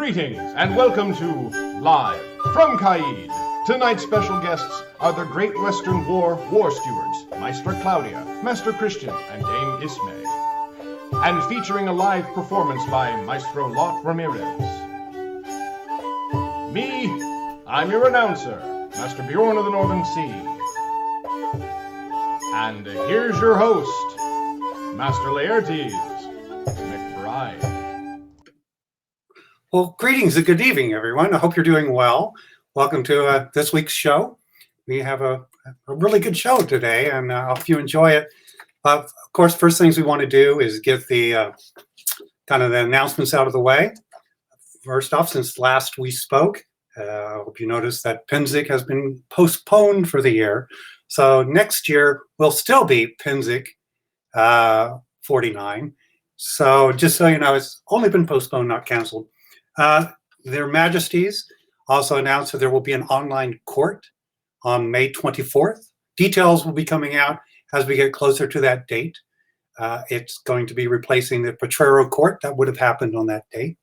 Greetings and welcome to Live from Caid. Tonight's special guests are the Great Western War Stewards, Maestra Claudia, Master Christian, and Dame Ismay. And featuring a live performance by Maestro Lot Ramirez. Me, I'm your announcer, Master Bjorn of the Northern Sea. And here's your host, Master Laertes McBride. Well, greetings and good evening, everyone. I hope you're doing well. Welcome to this week's show. We have a really good show today, and I hope you enjoy it. Of course, first things we want to do is get the kind of the announcements out of the way. First off, since last we spoke, I hope you noticed that Pennsic has been postponed for the year. So next year will still be Pennsic 49. So just so you know, it's only been postponed, not canceled. Their Majesties also announced that there will be an online court on May 24th. Details will be coming out as we get closer to that date. It's going to be replacing the Potrero court that would have happened on that date.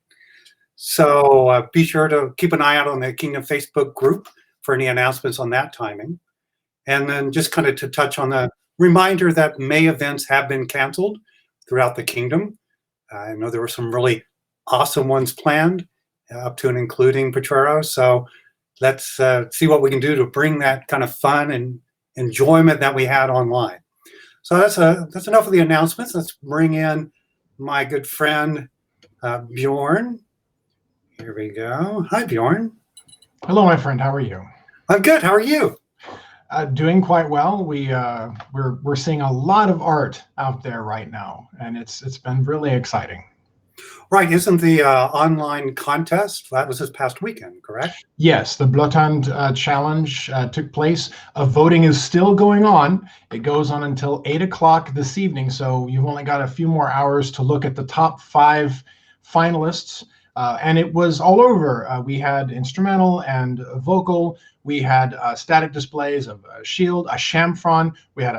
So be sure to keep an eye out on the Kingdom Facebook group for any announcements on that timing. And then just kind of to touch on the reminder that May events have been canceled throughout the Kingdom. I know there were some really awesome ones planned, up to and including Potrero. So let's see what we can do to bring that kind of fun and enjoyment that we had online. So that's enough of the announcements. Let's bring in my good friend Bjorn. Here we go. Hi, Bjorn. Hello, my friend. How are you? I'm good. How are you? Doing quite well. We're seeing a lot of art out there right now, and it's been really exciting. Right, isn't the online contest, that was this past weekend, correct? Yes, the Blotand Challenge took place. Voting is still going on. It goes on until 8 o'clock this evening, so you've only got a few more hours to look at the top 5 finalists. And it was all over. We had instrumental and vocal. We had static displays of a shield, a chamfron. We had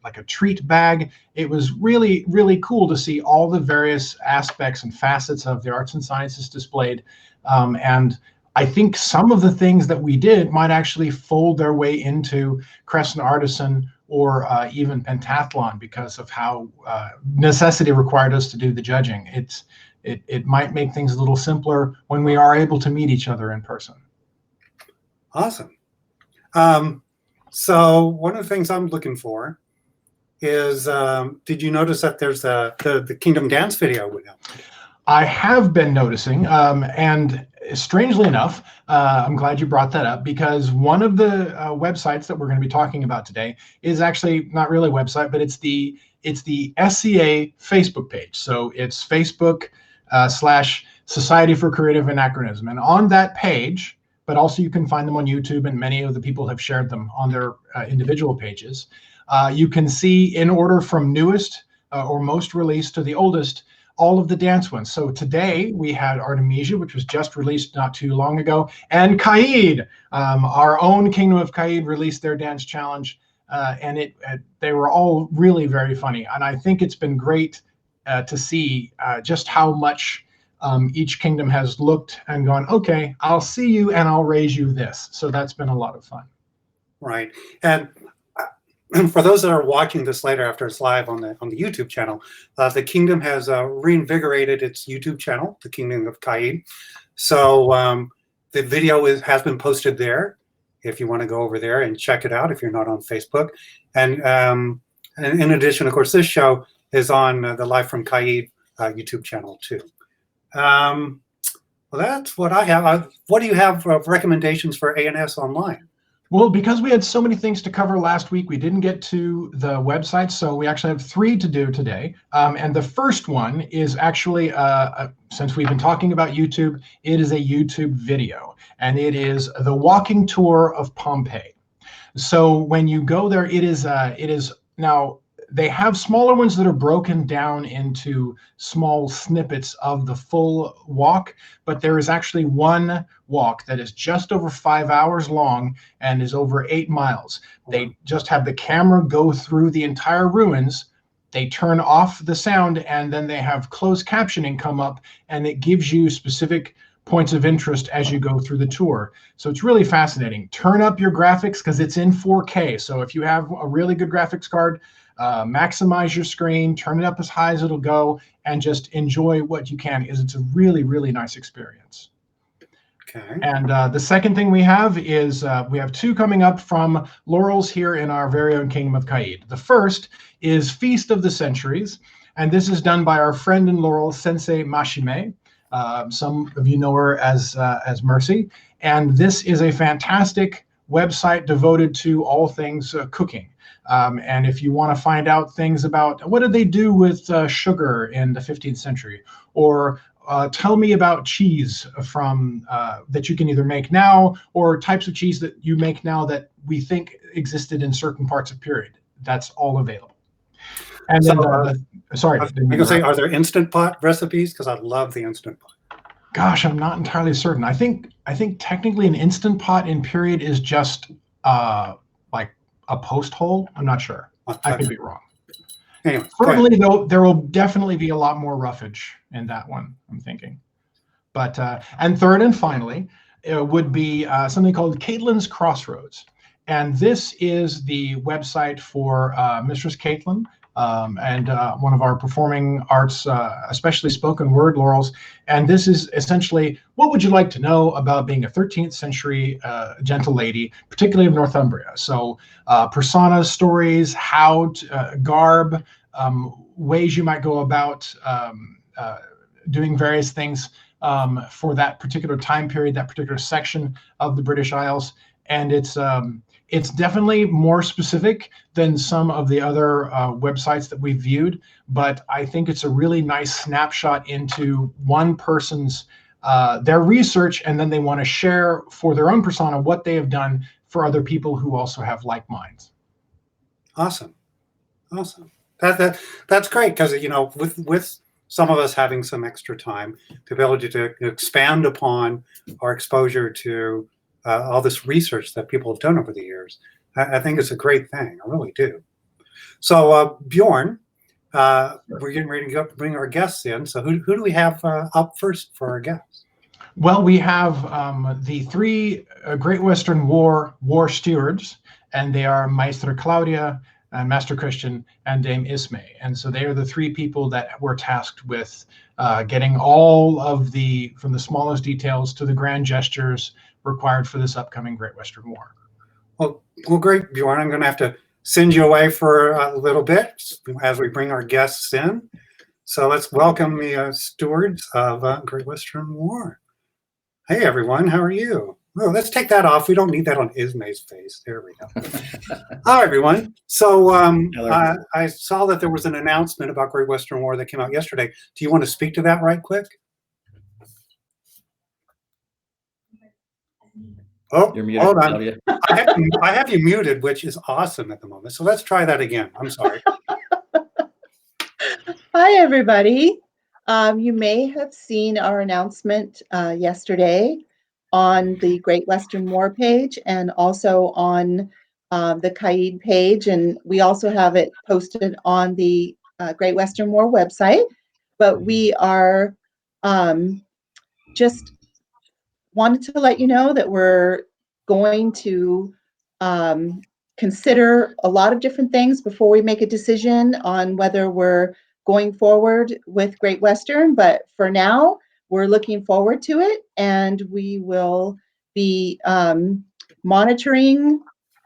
like a treat bag. It was really, really cool to see all the various aspects and facets of the arts and sciences displayed. And I think some of the things that we did might actually fold their way into Crescent Artisan or even Pentathlon because of how necessity required us to do the judging. It might make things a little simpler when we are able to meet each other in person. Awesome. So one of the things I'm looking for is, did you notice that there's the Kingdom Dance video went out? I have been noticing, and strangely enough, I'm glad you brought that up because one of the websites that we're going to be talking about today is actually not really a website, but it's the SCA Facebook page. So it's Facebook / Society for Creative Anachronism. And on that page, but also you can find them on YouTube, and many of the people have shared them on their individual pages. You can see in order from newest or most released to the oldest, all of the dance ones. So today we had Artemisia, which was just released not too long ago, and Caid, our own Kingdom of Caid released their dance challenge, and they were all really very funny. And I think it's been great to see just how much each kingdom has looked and gone, okay, I'll see you and I'll raise you this. So that's been a lot of fun. Right. And for those that are watching this later after it's live on the YouTube channel, the kingdom has reinvigorated its YouTube channel, the Kingdom of Caid. So the video has been posted there if you want to go over there and check it out if you're not on Facebook. And in addition, of course, this show is on the Live from Caid YouTube channel too. Well, that's what I have. What do you have recommendations for ANS online? Well, because we had so many things to cover last week, we didn't get to the website, so we actually have 3 to do today. And the first one is actually, since we've been talking about YouTube, it is a YouTube video, and it is the walking tour of Pompeii. So when you go there, it is now. They have smaller ones that are broken down into small snippets of the full walk, but there is actually one walk that is just over 5 hours long and is over 8 miles. They just have the camera go through the entire ruins. They turn off the sound, and then they have closed captioning come up, and it gives you specific points of interest as you go through the tour. So it's really fascinating. Turn up your graphics because it's in 4K. So if you have a really good graphics card, maximize your screen, turn it up as high as it'll go, and just enjoy what you can. It's a really, really nice experience. Okay. And the second thing we have is we have two coming up from Laurel's here in our very own Kingdom of Caid. The first is Feast of the Centuries, and this is done by our friend in Laurel, Sensei Mashime. Some of you know her as Mercy, and this is a fantastic website devoted to all things cooking. And if you want to find out things about what did they do with sugar in the 15th century, or tell me about cheese from that you can either make now, or types of cheese that you make now that we think existed in certain parts of period, that's all available. And So, then sorry, I was going to say, are there Instant Pot recipes? Because I love the Instant Pot. Gosh, I'm not entirely certain. I think technically an Instant Pot in period is just like a post hole. I'm not sure. I could be wrong. Anyway, certainly, though, there will definitely be a lot more roughage in that one, I'm thinking. But and third and finally would be something called Caitlin's Crossroads, and this is the website for Mistress Caitlin. And one of our performing arts, especially spoken word laurels. And this is essentially, what would you like to know about being a 13th century gentle lady, particularly of Northumbria? So personas, stories, how to, garb, ways you might go about doing various things for that particular time period, that particular section of the British Isles. And it's definitely more specific than some of the other websites that we've viewed, but I think it's a really nice snapshot into one person's their research, and then they want to share for their own persona what they have done for other people who also have like minds. Awesome. That's great, because with some of us having some extra time, the ability to expand upon our exposure to all this research that people have done over the years, I think it's a great thing. I really do. So Bjorn, we're getting ready to bring our guests in. So who do we have up first for our guests? Well, we have the three Great Western War stewards, and they are Maestra Claudia, Master Christian, and Dame Ismay. And so they are the three people that were tasked with getting all of from the smallest details to the grand gestures required for this upcoming Great Western War. Well, great, Bjorn. I'm going to have to send you away for a little bit as we bring our guests in. So let's welcome the stewards of Great Western War. Hey, everyone. How are you? Well, let's take that off. We don't need that on Ismay's face. There we go. Hi, everyone. So I saw that there was an announcement about Great Western War that came out yesterday. Do you want to speak to that right quick? Oh, you're muted, hold on. Claudia. I have you muted, which is awesome at the moment. So let's try that again. I'm sorry. Hi, everybody. You may have seen our announcement yesterday on the Great Western War page and also on the Caid page. And we also have it posted on the Great Western War website. But we are just wanted to let you know that we're going to consider a lot of different things before we make a decision on whether we're going forward with Great Western. But for now, we're looking forward to it, and we will be monitoring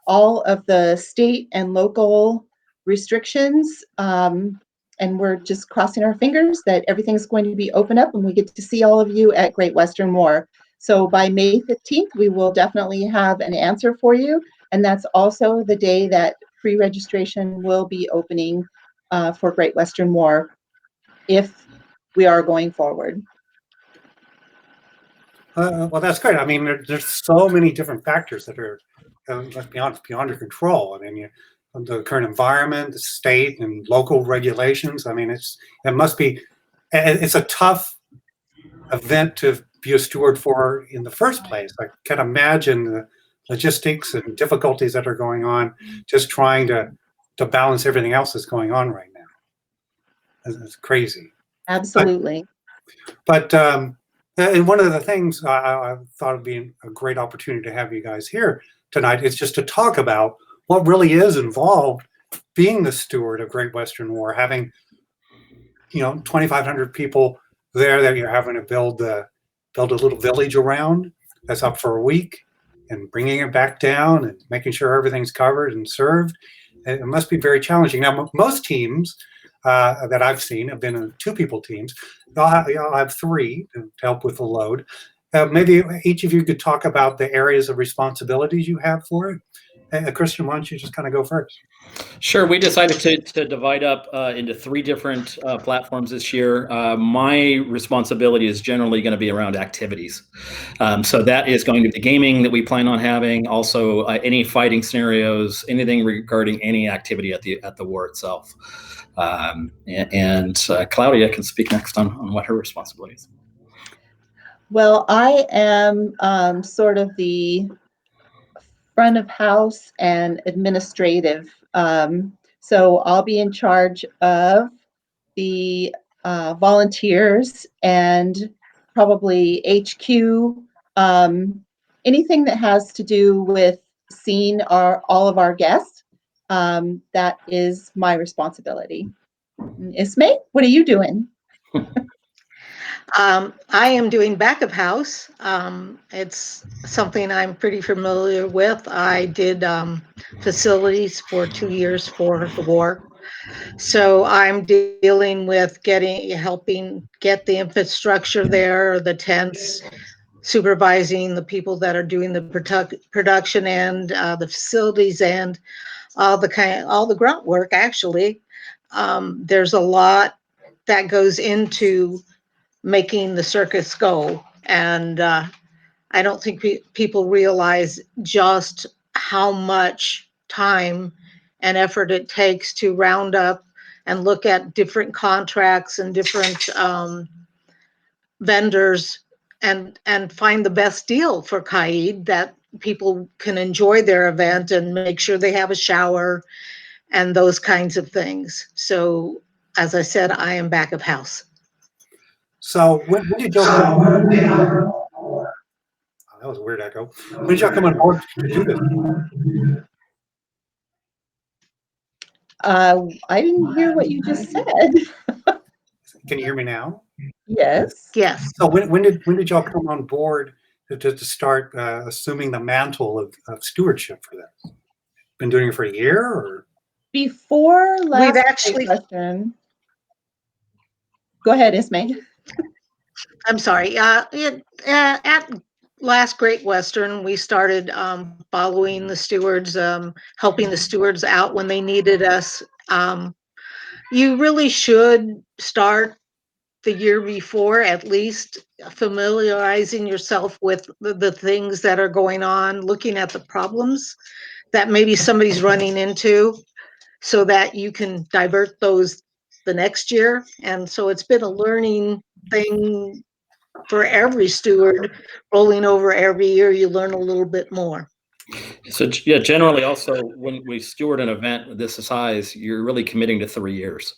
all of the state and local restrictions. And we're just crossing our fingers that everything's going to be open up and we get to see all of you at Great Western War. So by May 15th, we will definitely have an answer for you. And that's also the day that pre-registration will be opening for Great Western War if we are going forward. Well, that's great. I mean, there's so many different factors that are beyond your control. I mean, the current environment, the state and local regulations. I mean, it's a tough event to be a steward for in the first place. I can imagine the logistics and difficulties that are going on, just trying to balance everything else that's going on right now. It's crazy. Absolutely. But And one of the things I thought would be a great opportunity to have you guys here tonight is just to talk about what really is involved being the steward of Great Western War, having 2,500 people there that you're having to build a little village around that's up for a week, and bringing it back down and making sure everything's covered and served. It must be very challenging. Now, most teams that I've seen have been two-people teams. I'll have three to help with the load. Maybe each of you could talk about the areas of responsibilities you have for it. Christian, why don't you just kind of go first? Sure. We decided to divide up into three different platforms this year. My responsibility is generally going to be around activities. So that is going to be the gaming that we plan on having, also any fighting scenarios, anything regarding any activity at the war itself. And Claudia can speak next on what her responsibility is. Well, I am sort of the front of house and administrative. So I'll be in charge of the volunteers and probably HQ, anything that has to do with seeing all of our guests. That is my responsibility. Ismay, what are you doing? I am doing back of house. It's something I'm pretty familiar with. I did facilities for 2 years for the war. So I'm dealing with helping get the infrastructure there, the tents, supervising the people that are doing the production and the facilities and all the grunt work, actually. There's a lot that goes into making the circus go. And I don't think people realize just how much time and effort it takes to round up and look at different contracts and different vendors and find the best deal for Caid that people can enjoy their event and make sure they have a shower and those kinds of things. So, as I said, I am back of house. So when did y'all come on board? Oh, that was a weird echo. When did y'all come on board to do this? I didn't hear what you just said. Can you hear me now? Yes. Yes. So when did y'all come on board to start assuming the mantle of stewardship for this? Been doing it for a year, or? Before last We've actually- question. Go ahead, Ismay. I'm sorry. At last Great Western, we started following the stewards, helping the stewards out when they needed us. You really should start the year before, at least familiarizing yourself with the things that are going on, looking at the problems that maybe somebody's running into so that you can divert those the next year. And so it's been a learning thing for every steward. Rolling over every year, you learn a little bit more. So yeah, generally also when we steward an event this size, you're really committing to 3 years.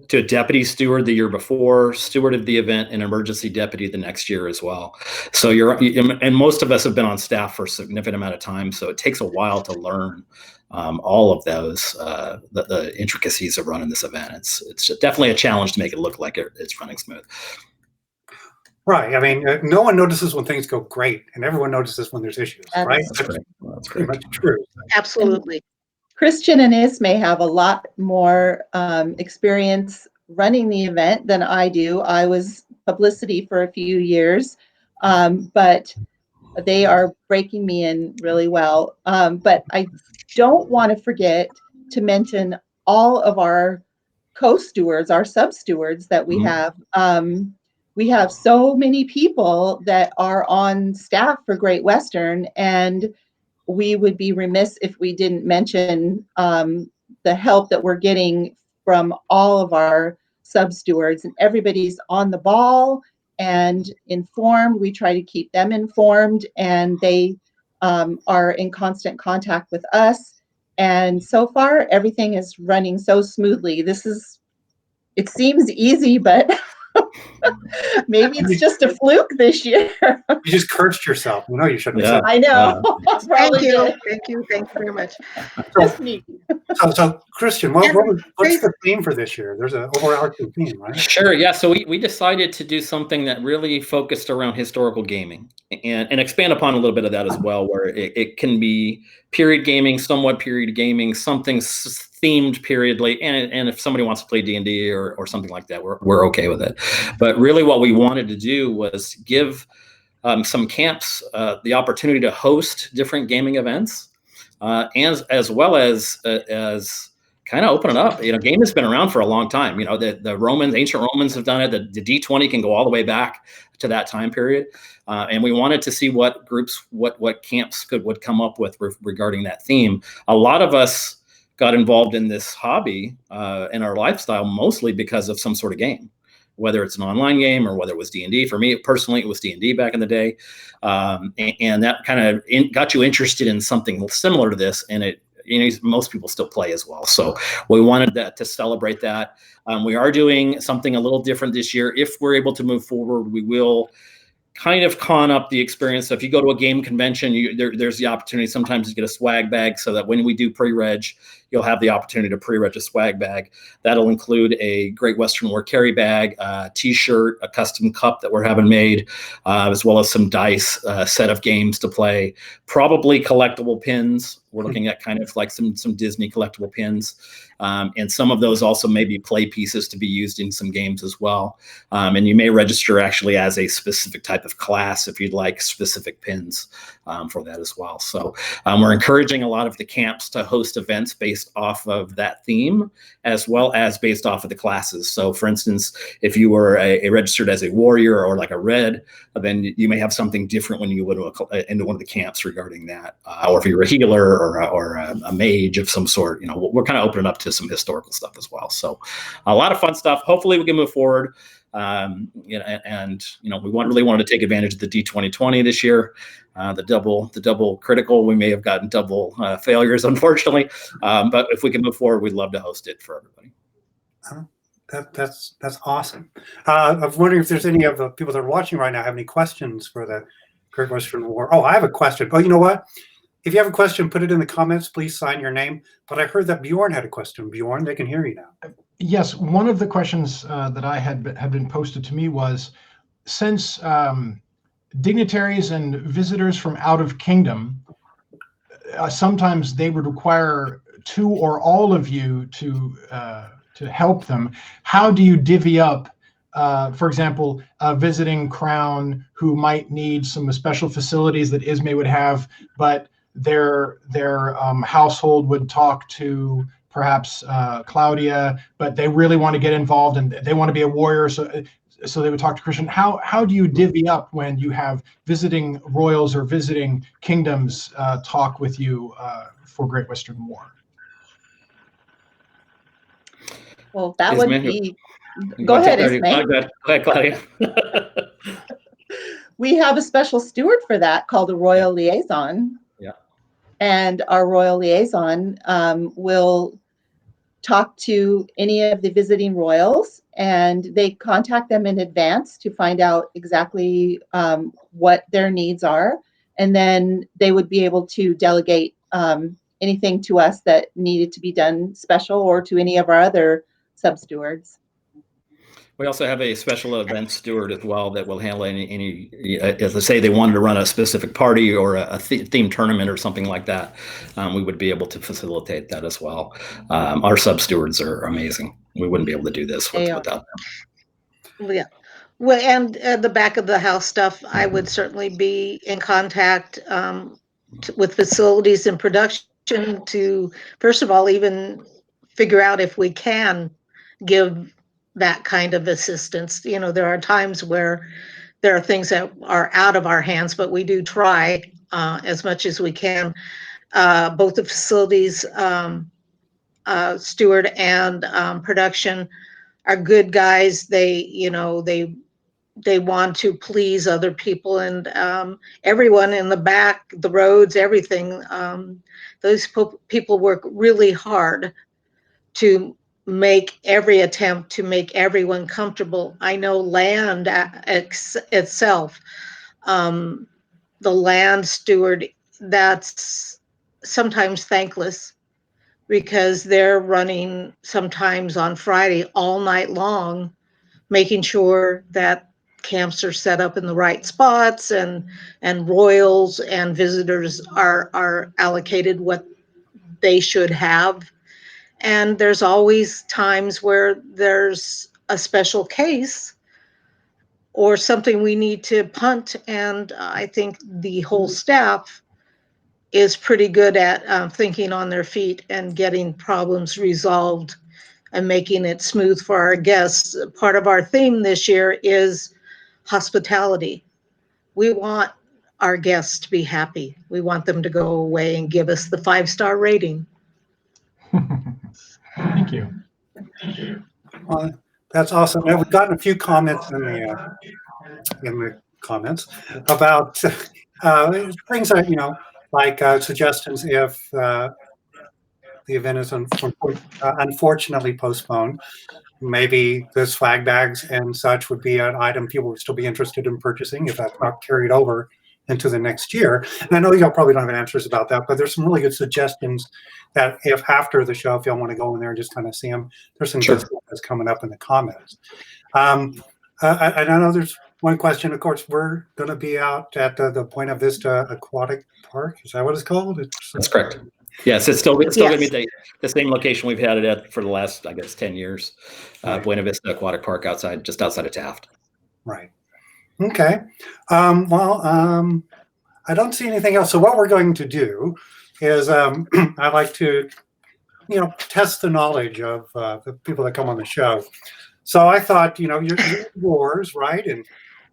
To a deputy steward the year before, steward of the event, and emergency deputy the next year as well. So and most of us have been on staff for a significant amount of time, so it takes a while to learn all of those, the intricacies of running this event. It's definitely a challenge to make it look like it's running smooth. Right. I mean, no one notices when things go great, and everyone notices when there's issues, right? That's correct. That's pretty correct. much true. Absolutely. Christian and Ismay have a lot more experience running the event than I do. I was publicity for a few years, but they are breaking me in really well. But I don't want to forget to mention all of our co-stewards, our sub-stewards that we have. We have so many people that are on staff for Great Western, and we would be remiss if we didn't mention the help that we're getting from all of our sub-stewards, and everybody's on the ball and informed. We try to keep them informed, and they are in constant contact with us. And so far, everything is running so smoothly. It seems easy, but Maybe it's just a fluke this year. You just cursed yourself. You know you shouldn't have Yeah. said I know. Thank Probably you. did. Thank you. Thank you very much. Just me. that. So Christian, And what's Grace- the theme for this year? There's an overarching theme, right? Sure. Yeah. So we decided to do something that really focused around historical gaming and expand upon a little bit of that as well, where it can be period gaming, somewhat period gaming, something themed periodly. And if somebody wants to play D&D or something like that, we're okay with it. But really what we wanted to do was give some camps the opportunity to host different gaming events, and as well as kind of open it up. You know, game has been around for a long time. You know, the Romans, ancient Romans have done it. The D20 can go all the way back to that time period, and we wanted to see what groups, what camps would come up with regarding that theme. A lot of us got involved in this hobby in our lifestyle mostly because of some sort of game, whether it's an online game or whether it was D&D. For me personally, it was D&D back in the day, and that kind of got you interested in something similar to this, and it. You know, most people still play as well. So we wanted that to celebrate that. We are doing something a little different this year. If we're able to move forward, we will kind of con up the experience. So if you go to a game convention, there's the opportunity sometimes to get a swag bag, so that when we do pre-reg, you'll have the opportunity to pre-reg a swag bag. That'll include a Great Western War carry bag, a t-shirt, a custom cup that we're having made, as well as some dice, set of games to play, probably collectible pins. We're looking at kind of like some Disney collectible pins. And some of those also may be play pieces to be used in some games as well. And you may register actually as a specific type of class if you'd like specific pins for that as well. So we're encouraging a lot of the camps to host events based off of that theme, as well as based off of the classes. So for instance, if you were a registered as a warrior or like a red, then you may have something different when you would into one of the camps regarding that. Or if you're a healer or a mage of some sort, you know, we're kind of opening up to some historical stuff as well. So a lot of fun stuff. Hopefully we can move forward. You know, and you know, we really wanted to take advantage of the D2020 this year. The double critical, we may have gotten double failures, unfortunately. But if we can move forward, we'd love to host it for everybody. That's awesome. I was wondering if there's any of the people that are watching right now have any questions for the Great Western War. Oh, I have a question. Oh, you know what? If you have a question, put it in the comments. Please sign your name. But I heard that Bjorn had a question. Bjorn, they can hear you now. Yes, one of the questions that I had been posted to me was, since dignitaries and visitors from out of kingdom, sometimes they would require two or all of you to help them. How do you divvy up, for example, a visiting crown who might need some special facilities that Ismay would have, but their household would talk to perhaps Claudia, but they really want to get involved and they want to be a warrior, so they would talk to Christian. How do you divvy up when you have visiting royals or visiting kingdoms talk with you for Great Western War? Well, that Ismay, would be. you Go wanna ahead, take that? Ismay. Go ahead, Claudia. We have a special steward for that called a royal liaison. Yeah. And our royal liaison will talk to any of the visiting royals, and they contact them in advance to find out exactly what their needs are. And then they would be able to delegate anything to us that needed to be done special, or to any of our other sub-stewards. We also have a special event steward as well that will handle any as I say, they wanted to run a specific party or a themed tournament or something like that. We would be able to facilitate that as well. Our sub stewards are amazing. We wouldn't be able to do this without them. Yeah. Well, and the back of the house stuff, I would certainly be in contact with facilities and production to, first of all, even figure out if we can give that kind of assistance. You know, there are times where there are things that are out of our hands, but we do try as much as we can. Both the facilities steward and production are good guys. They want to please other people, and everyone in the back, the roads, everything. Those people work really hard to make every attempt to make everyone comfortable. I know land itself, the land steward, that's sometimes thankless because they're running sometimes on Friday all night long, making sure that camps are set up in the right spots and royals and visitors are allocated what they should have. And there's always times where there's a special case or something we need to punt. And I think the whole staff is pretty good at thinking on their feet and getting problems resolved and making it smooth for our guests. Part of our theme this year is hospitality. We want our guests to be happy. We want them to go away and give us the 5-star rating. Thank you. Well, that's awesome. Now, we've gotten a few comments in the comments about things that, like suggestions if the event is unfortunately postponed. Maybe the swag bags and such would be an item people would still be interested in purchasing if that's not carried over into the next year. And I know y'all probably don't have answers about that, but there's some really good suggestions that if after the show, if y'all want to go in there and just kind of see them, there's some good stuff that's coming up in the comments. I know there's one question. Of course, we're going to be out at the Buena Vista Aquatic Park. Is that what it's called? That's correct. Yes, it's still going to be the same location we've had it at for the last, I guess, 10 years. Right. Buena Vista Aquatic Park just outside of Taft. Right. Okay. I don't see anything else. So what we're going to do is I like to, test the knowledge of the people that come on the show. So I thought, you're wars, right? And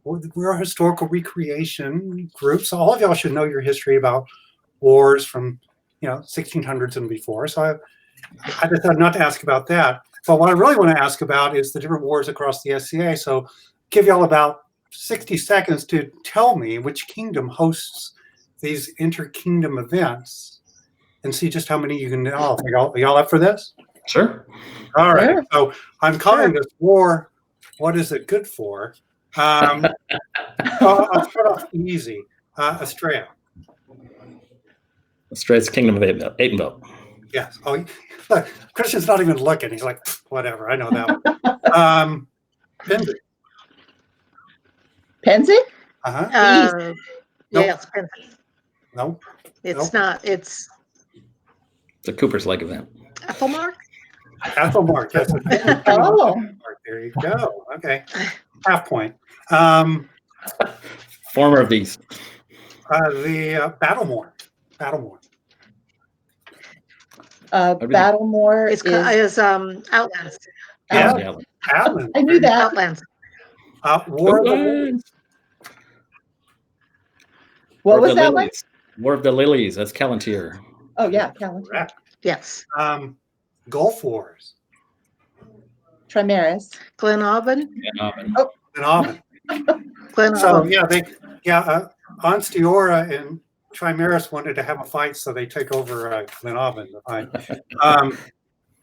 we're a historical recreation group. So all of y'all should know your history about wars from 1600s and before. So I decided not to ask about that. But what I really want to ask about is the different wars across the SCA. So give y'all about 60 seconds to tell me which kingdom hosts these inter-kingdom events and see just how many you can know. Are y'all up for this? Sure. All right. Sure. So I'm calling this war, what is it good for? I'll start off easy. Estrella. Estrailla's Kingdom of Apenville. Yes. Oh, look, Christian's not even looking. He's like, whatever. I know that one. Pinzy. Pensick? Uh-huh. Nope. Nope. Yes, No. it's Nope. not. It's It's a Cooper's Lake event. Ethelmark. Ethelmark. Yes. Oh. There you go. Okay. Half point. Former of these. The Battlemore. Battlemore. Battlemore It's is Outlands. Yeah. Yeah. Atlas. I knew that. Outlands. War of the Lilies. What was that one? War of the Lilies. That's Callantyr. Oh yeah, Calendar. Correct. Yes. Gulf Wars. Trimaris. Glenavon. And Auburn. Glenavon. So Onsteora and Trimaris wanted to have a fight, so they take over Glenavon.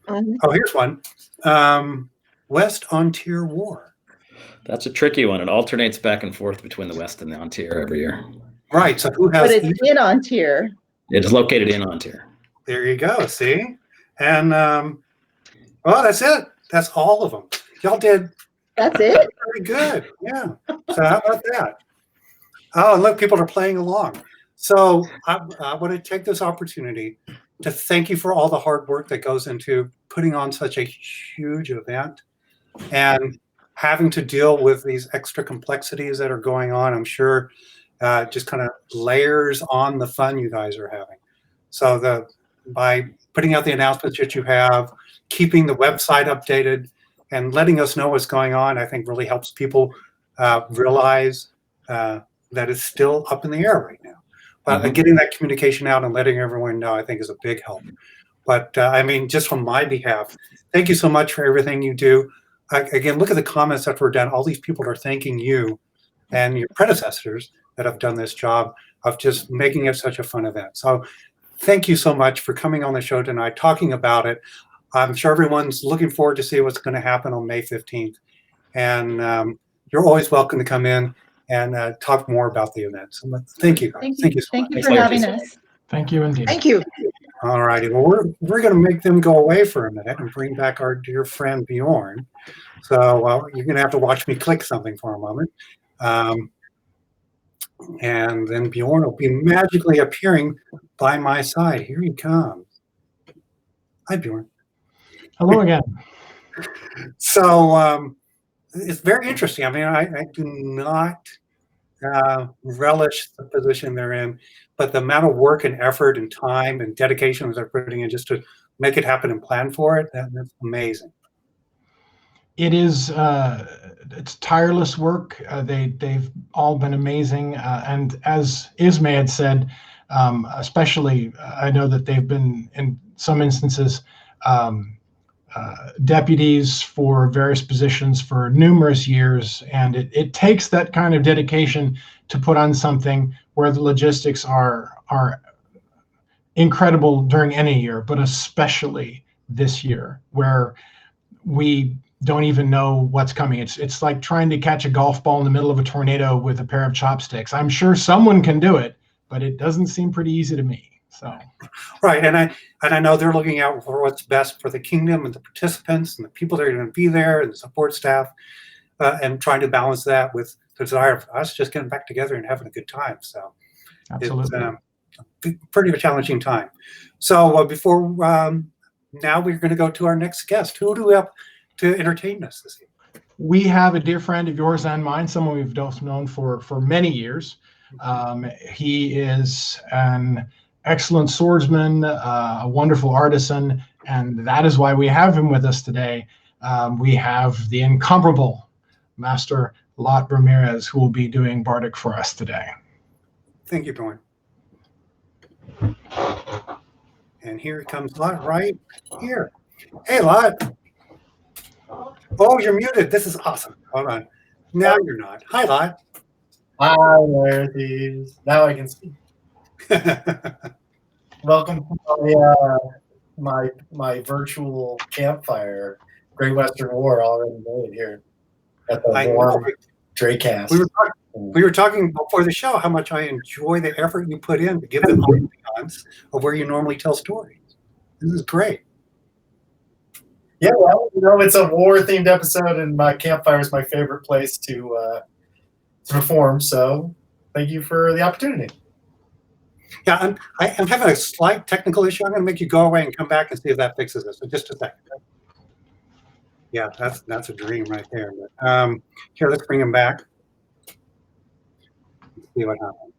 Oh, here's one. West Ontier War. That's a tricky one. It alternates back and forth between the West and the Ontier every year. Right. So who has? But it's in on tier. It is located in Ontier. There you go. See, and well, that's it. That's all of them. Y'all did That's it. pretty good. Yeah. So how about that? Oh, and look, people are playing along. So I want to take this opportunity to thank you for all the hard work that goes into putting on such a huge event and having to deal with these extra complexities that are going on. I'm sure just kind of layers on the fun you guys are having. So by putting out the announcements that you have, keeping the website updated, and letting us know what's going on, I think really helps people realize that it's still up in the air right now. But getting that communication out and letting everyone know, I think, is a big help. But I mean, just on my behalf, thank you so much for everything you do. Again, look at the comments that were done. All these people are thanking you and your predecessors that have done this job of just making it such a fun event. So thank you so much for coming on the show tonight, talking about it. I'm sure everyone's looking forward to see what's going to happen on May 15th. And you're always welcome to come in and talk more about the event. So thank you. Thank Thank you. you so Thank much. you for having us. Thank you indeed. Thank you. All righty. Well, we're going to make them go away for a minute and bring back our dear friend Bjorn. So you're going to have to watch me click something for a moment. And then Bjorn will be magically appearing by my side. Here he comes. Hi, Bjorn. Hello again. So it's very interesting. I mean, I do not relish the position they're in, but the amount of work and effort and time and dedication that they're putting in just to make it happen and plan for it, that's amazing. It is it's tireless work. They've all been amazing, and as Ismay had said, especially I know that they've been in some instances deputies for various positions for numerous years, and it takes that kind of dedication to put on something where the logistics are incredible during any year, but especially this year where we don't even know what's coming. It's like trying to catch a golf ball in the middle of a tornado with a pair of chopsticks. I'm sure someone can do it, but it doesn't seem pretty easy to me. So, right, and I know they're looking out for what's best for the kingdom and the participants and the people that are going to be there and the support staff, and trying to balance that with the desire for us just getting back together and having a good time. So, absolutely, it's pretty challenging time. So before now, we're going to go to our next guest. Who do we have to entertain us this evening? We have a dear friend of yours and mine, someone we've both known for many years. He is an excellent swordsman, a wonderful artisan, and that is why we have him with us today. We have the incomparable Master Lot Ramirez, who will be doing Bardic for us today. Thank you, Bjorn. And here comes Lot right here. Hey, Lot. Oh, you're muted. This is awesome. Hold on. Now you're not. Hi, Lot. Hi, Laertes. Now I can speak. Welcome to my virtual campfire. Great Western War already made here at the warm Dracast. We were talking before the show how much I enjoy the effort you put in to give the ambiance of where you normally tell stories. This is great. Yeah, well, it's a war-themed episode, and my campfire is my favorite place to perform. So, thank you for the opportunity. Yeah, I'm having a slight technical issue. I'm going to make you go away and come back and see if that fixes it. So just a second. Yeah, that's a dream right there. But, here, let's bring him back. Let's see what happens.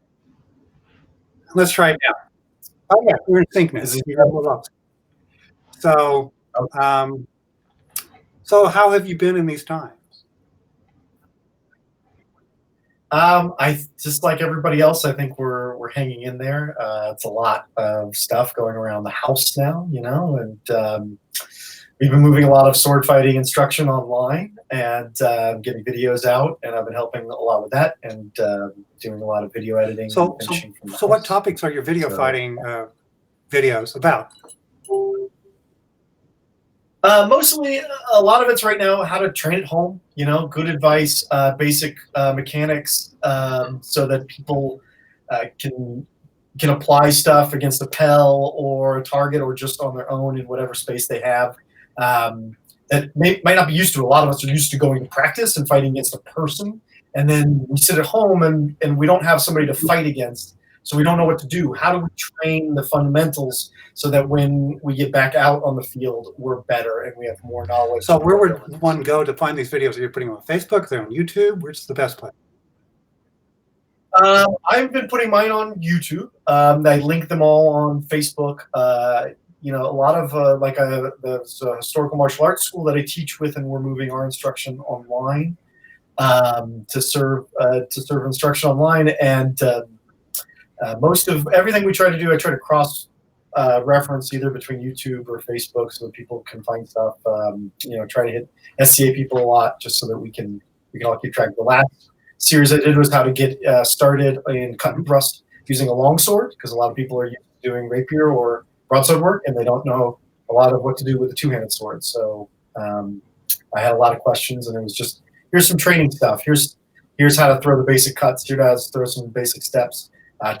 Let's try it now. Oh yeah, we're in sync now. So how have you been in these times? I just like everybody else. I think we're hanging in there. It's a lot of stuff going around the house now, and we've been moving a lot of sword fighting instruction online and getting videos out, and I've been helping a lot with that and doing a lot a video editing. So what topics are your video fighting videos about? Mostly, a lot of it's right now how to train at home. Good advice, basic mechanics, so that people can apply stuff against a Pell or a target or just on their own in whatever space they have. That might not be used to. A lot of us are used to going to practice and fighting against a person, and then we sit at home and we don't have somebody to fight against. So we don't know what to do. How do we train the fundamentals so that when we get back out on the field, we're better and we have more knowledge? So where would one go to find these videos? Are you putting them on Facebook? They're on YouTube? Where's the best place? I've been putting mine on YouTube. I link them all on Facebook. A lot of the historical martial arts school that I teach with, and we're moving our instruction online to serve instruction online. And most of everything we try to do, I try to cross reference either between YouTube or Facebook so that people can find stuff. Try to hit SCA people a lot just so that we can all keep track. The last series I did was how to get started in cut and thrust using a longsword, because a lot of people are used to doing rapier or broadsword work and they don't know a lot of what to do with the two-handed sword. So I had a lot of questions, and it was just, here's some training stuff. Here's how to throw the basic cuts. Here's how to throw some basic steps.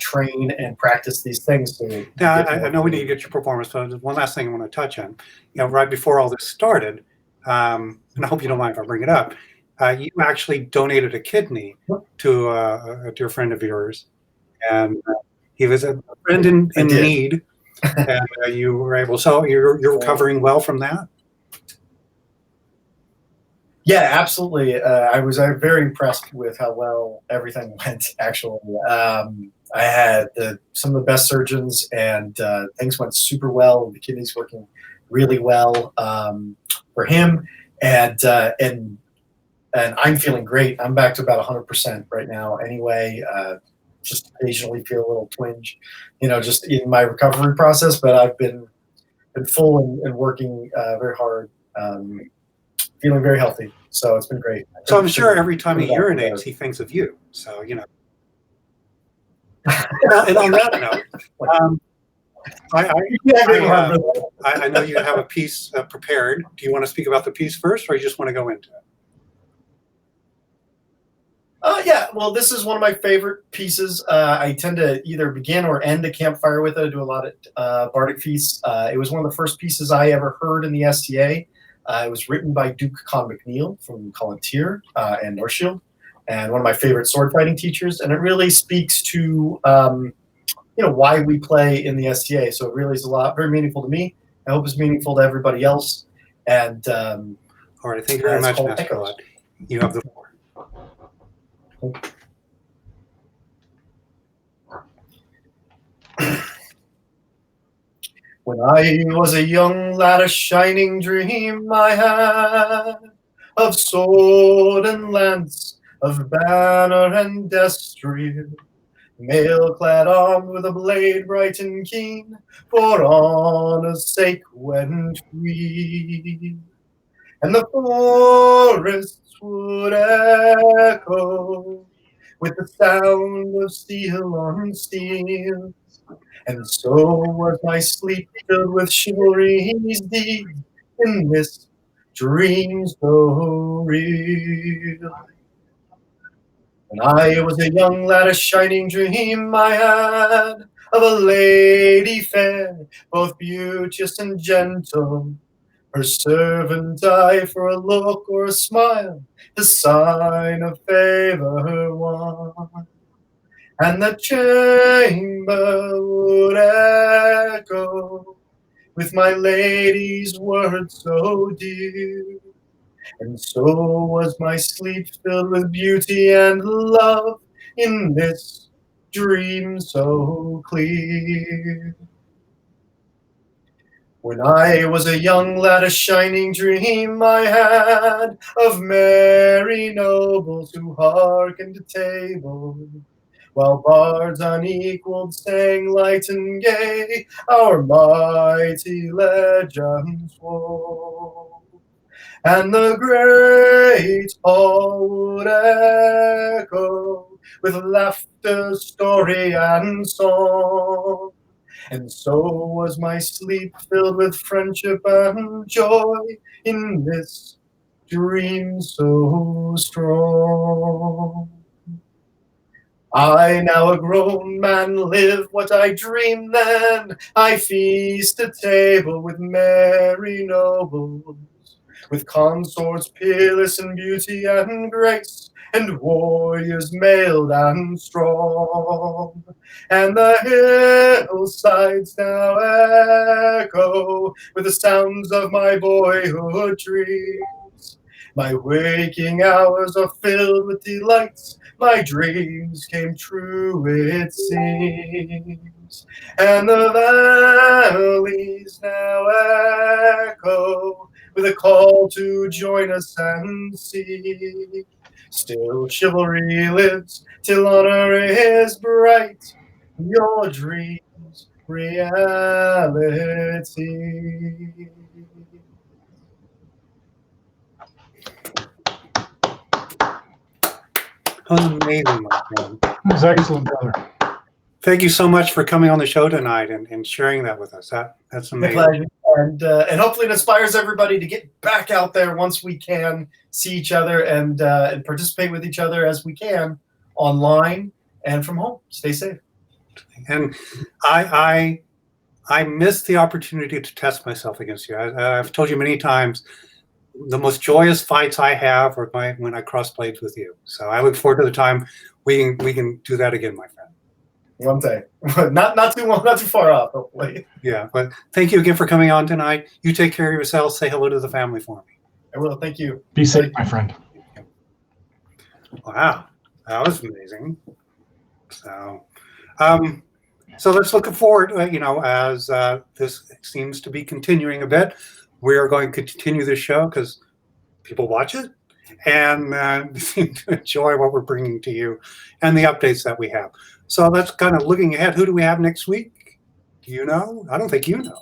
Train and practice these things. Now, I know we need to get your performance, but one last thing I want to touch on. Right before all this started, and I hope you don't mind if I bring it up, you actually donated a kidney to a dear friend of yours, and he was a friend in need, and you were able. So you're recovering well from that. Yeah, absolutely. I was very impressed with how well everything went. Actually, I had some of the best surgeons, and things went super well. The kidney's working really well for him, and I'm feeling great. I'm back to about 100% right now. Anyway, just occasionally feel a little twinge, just in my recovery process. But I've been full and working very hard. Feeling very healthy, so it's been great. So I'm sure every time he urinates, he thinks of you. So And on that note, I know you have a piece prepared. Do you want to speak about the piece first, or you just want to go into it? Yeah, well, this is one of my favorite pieces. I tend to either begin or end a campfire with it. I do a lot at Bardic Feasts. It was one of the first pieces I ever heard in the STA. It was written by Duke Con McNeil from Collintier and North Shield, and one of my favorite sword fighting teachers. And it really speaks to why we play in the STA. So it really is very meaningful to me. I hope it's meaningful to everybody else. And all right, thank you very much, Master Lot. You have the floor. When I was a young lad, a shining dream I had of sword and lance, of banner and destrier, mail-clad armed with a blade bright and keen, for honor's sake went we. And the forests would echo with the sound of steel on steel. And so was my sleep filled with chivalry's deeds in this dream so real. When I was a young lad, a shining dream I had of a lady fair, both beauteous and gentle. Her servant I for a look or a smile, the sign of favor won. And the chamber would echo with my lady's words so dear. And so was my sleep filled with beauty and love in this dream so clear. When I was a young lad, a shining dream I had of merry nobles who hearkened to tables, while bards unequaled sang light and gay our mighty legends wove. And the great hall would echo with laughter, story, and song. And so was my sleep filled with friendship and joy in this dream so strong. I, now a grown man, live what I dreamed then. I feast at table with merry nobles, with consorts peerless in beauty and grace, and warriors mailed and strong. And the hillsides now echo with the sounds of my boyhood dreams. My waking hours are filled with delights, my dreams came true, it seems. And the valleys now echo with a call to join us and see. Still chivalry lives till honor is bright, your dreams reality. Amazing, my friend. That was excellent, brother. Thank you so much for coming on the show tonight and sharing that with us. That's amazing. My pleasure. and hopefully it inspires everybody to get back out there once we can see each other and participate with each other as we can online and from home. Stay safe. And I missed the opportunity to test myself against you. I've told you many times, the most joyous fights I have are when I cross blades with you. So I look forward to the time we can do that again, my friend. One day, not too far off, hopefully. Yeah, but thank you again for coming on tonight. You take care of yourself. Say hello to the family for me. I will. Thank you. Be safe, my friend. Wow, that was amazing. So, so let's look forward. As this seems to be continuing a bit, we are going to continue this show because people watch it and seem to enjoy what we're bringing to you and the updates that we have. So that's kind of looking ahead. Who do we have next week? Do you know? I don't think you know.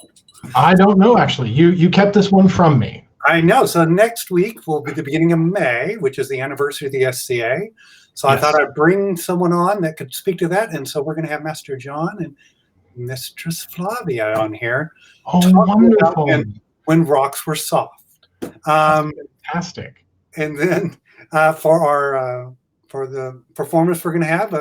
I don't know, actually. You kept this one from me. I know. So next week will be the beginning of May, which is the anniversary of the SCA. So Yes. I thought I'd bring someone on that could speak to that. And so we're going to have Master John and Mistress Flavia on here. Oh, talking about wonderful. when rocks were soft. Fantastic. And then for the performance we're going to have,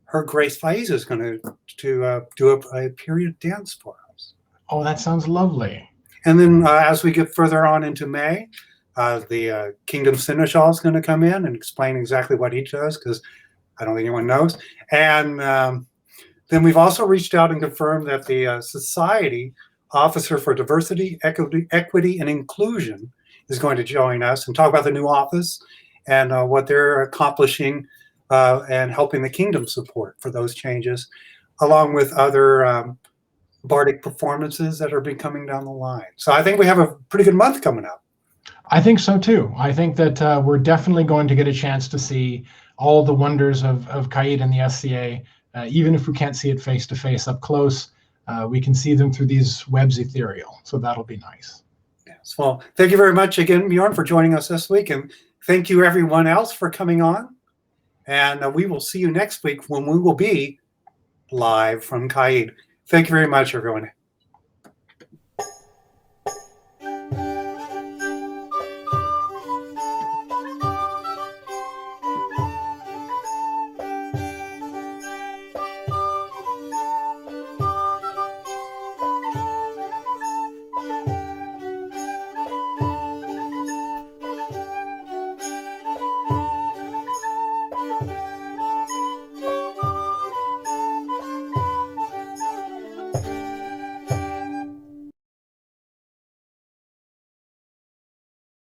Her Grace Faiza is going to do a period dance for us. Oh, that sounds lovely. And then as we get further on into May, the Kingdom Seneschal is going to come in and explain exactly what he does, because I don't think anyone knows. And then we've also reached out and confirmed that the Society Officer for Diversity, Equity, and Inclusion is going to join us and talk about the new office and what they're accomplishing and helping the kingdom support for those changes, along with other bardic performances that are coming down the line. So I think we have a pretty good month coming up. I think so too. I think that we're definitely going to get a chance to see all the wonders of Caid and the SCA, even if we can't see it face to face up close. We can see them through these webs ethereal. So that'll be nice. Yes. Well, thank you very much again, Bjorn, for joining us this week. And thank you everyone else for coming on. And we will see you next week when we will be live from Caid. Thank you very much, everyone.